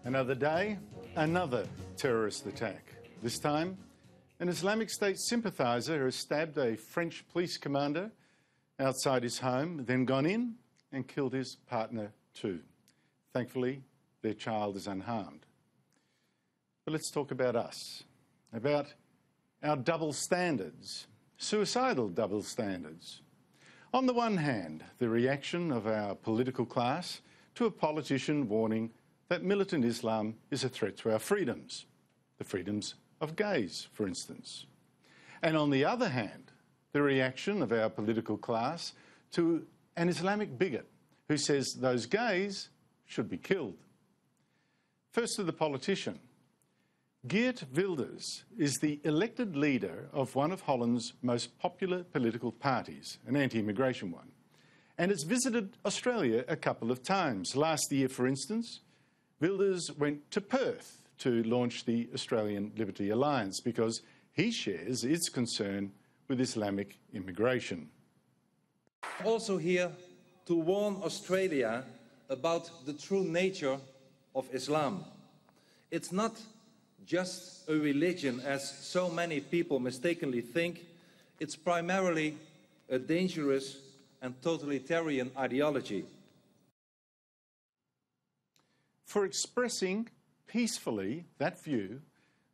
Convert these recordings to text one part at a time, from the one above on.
Another day, another terrorist attack. This time, an Islamic State sympathiser has stabbed a French police commander outside his home, then gone in and killed his partner too. Thankfully, their child is unharmed. But let's talk about us, about our double standards, suicidal double standards. On the one hand, the reaction of our political class to a politician warning that militant Islam is a threat to our freedoms, the freedoms of gays, for instance. And on the other hand, the reaction of our political class to an Islamic bigot who says those gays should be killed. First to the politician. Geert Wilders is the elected leader of one of Holland's most popular political parties, an anti-immigration one, and has visited Australia a couple of times. Last year, for instance, Wilders went to Perth to launch the Australian Liberty Alliance because he shares its concern with Islamic immigration. Also here to warn Australia about the true nature of Islam. It's not just a religion, as so many people mistakenly think. It's primarily a dangerous and totalitarian ideology. For expressing peacefully that view,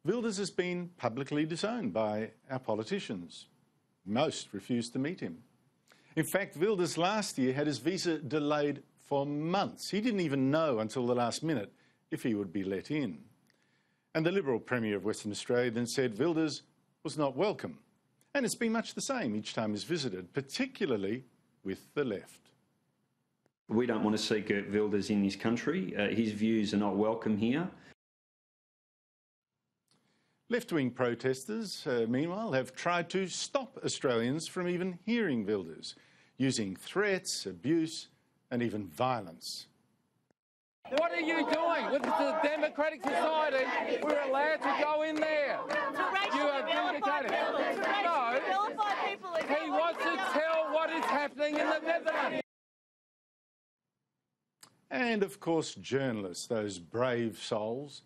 Wilders has been publicly disowned by our politicians. Most refused to meet him. In fact, Wilders last year had his visa delayed for months. He didn't even know until the last minute if he would be let in. And the Liberal Premier of Western Australia then said Wilders was not welcome. And it's been much the same each time he's visited, particularly with the left. We don't want to see Geert Wilders in this country. His views are not welcome here. Left-wing protesters, meanwhile, have tried to stop Australians from even hearing Wilders, using threats, abuse and even violence. What are you doing? With the democratic society, we're allowed to go in there. You have vindicated. No, he wants to tell what is happening in the Netherlands. And, of course, journalists, those brave souls,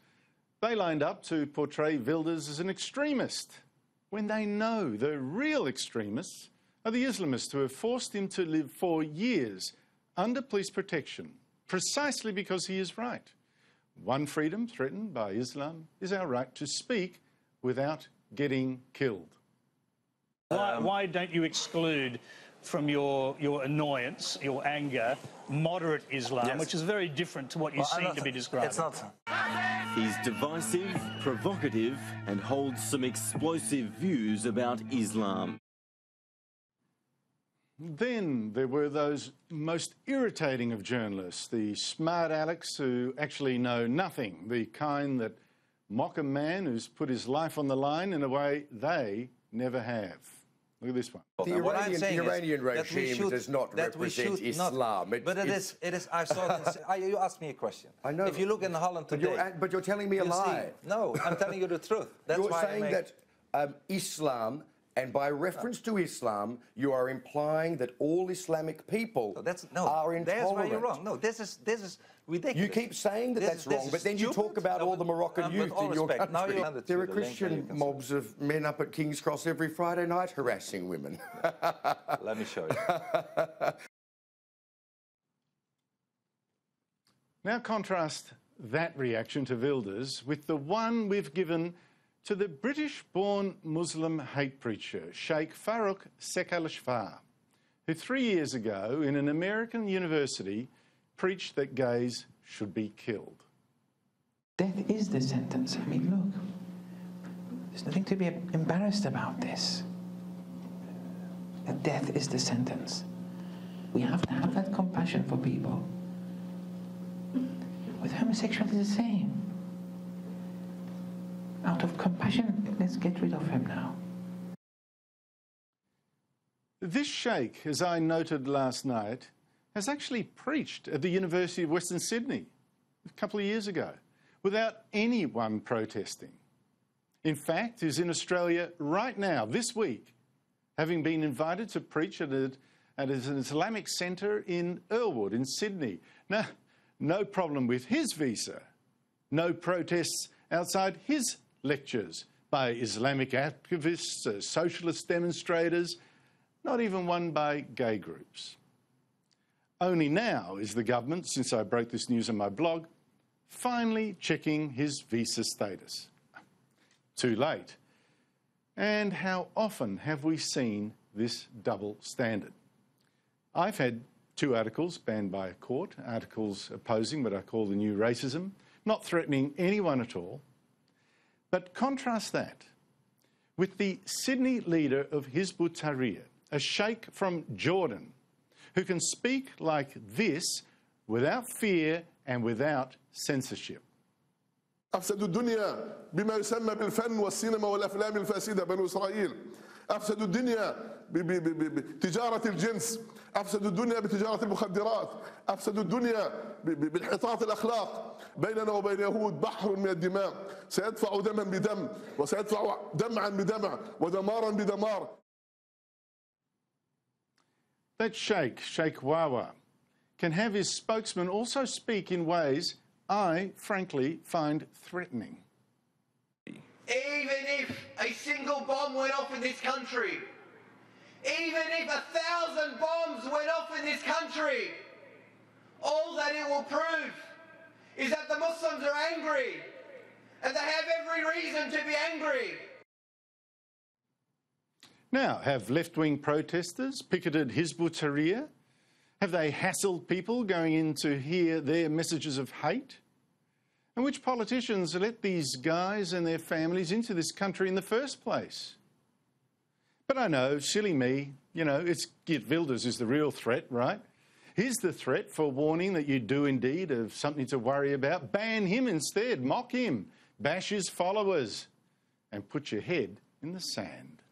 they lined up to portray Wilders as an extremist when they know the real extremists are the Islamists who have forced him to live for years under police protection, precisely because he is right. One freedom threatened by Islam is our right to speak without getting killed. Why don't you exclude from your annoyance, your anger, moderate Islam, yes, which is very different to what you seem to be describing? It's not. He's divisive, provocative, and holds some explosive views about Islam. Then there were those most irritating of journalists, the smart alecks who actually know nothing, the kind that mock a man who's put his life on the line in a way they never have. Look at this one. The Iranian regime does not represent Islam. But it is. I saw this. You asked me a question. I know. If you look in Holland today, but you're telling me a lie. No, I'm telling you the truth. That's you're why saying that Islam, and by reference to Islam, you are implying that all Islamic people are intolerant. That's why you're wrong. No, this is ridiculous. You keep saying that that's wrong, but then you talk about all the Moroccan youth in your country. There are Christian mobs of men up at King's Cross every Friday night harassing women. Let me show you. Now contrast that reaction to Wilders with the one we've given to the British-born Muslim hate preacher, Sheikh who 3 years ago in an American university preached that gays should be killed. Death is the sentence. I mean, look, there's nothing to be embarrassed about this. That death is the sentence. We have to have that compassion for people. With homosexuality, the same. Out of compassion, let's get rid of him now. This sheikh, as I noted last night, has actually preached at the University of Western Sydney a couple of years ago without anyone protesting. In fact, he's in Australia right now, this week, having been invited to preach at an Islamic centre in Earlwood in Sydney. Now, no problem with his visa, No protests outside his lectures by Islamic activists, socialist demonstrators, not even one by gay groups. Only now is the government, since I broke this news on my blog, finally checking his visa status. Too late. And how often have we seen this double standard? I've had 2 articles banned by a court, articles opposing what I call the new racism, not threatening anyone at all. But contrast that with the Sydney leader of Hizb ut-Tahrir, a sheikh from Jordan, who can speak like this without fear and without censorship. أفسدوا الدنيا بما يسمى بالفن والسينما والأفلام الفاسدة بنو إسرائيل. أفسدوا الدنيا بتجارة الجنس. أفسدوا الدنيا بتجارة المخدرات. أفسدوا الدنيا بانحطاط الأخلاق. بيننا وبين يهود بحر من الدماء. سيدفع دما بدم وسيدفع دمعا بدمع ودمارا بدمار. That Sheikh Wawa, can have his spokesman also speak in ways I, frankly, find threatening. Even if a single bomb went off in this country, even if 1,000 bombs went off in this country, all that it will prove is that the Muslims are angry, and they have every reason to be angry. Now, have left-wing protesters picketed Hizb ut-Tahrir? Have they hassled people going in to hear their messages of hate? And which politicians let these guys and their families into this country in the first place? But I know, silly me, you know, it's Geert Wilders is the real threat, right? Here's the threat for warning that you do indeed have something to worry about. Ban him instead, mock him, bash his followers, and put your head in the sand.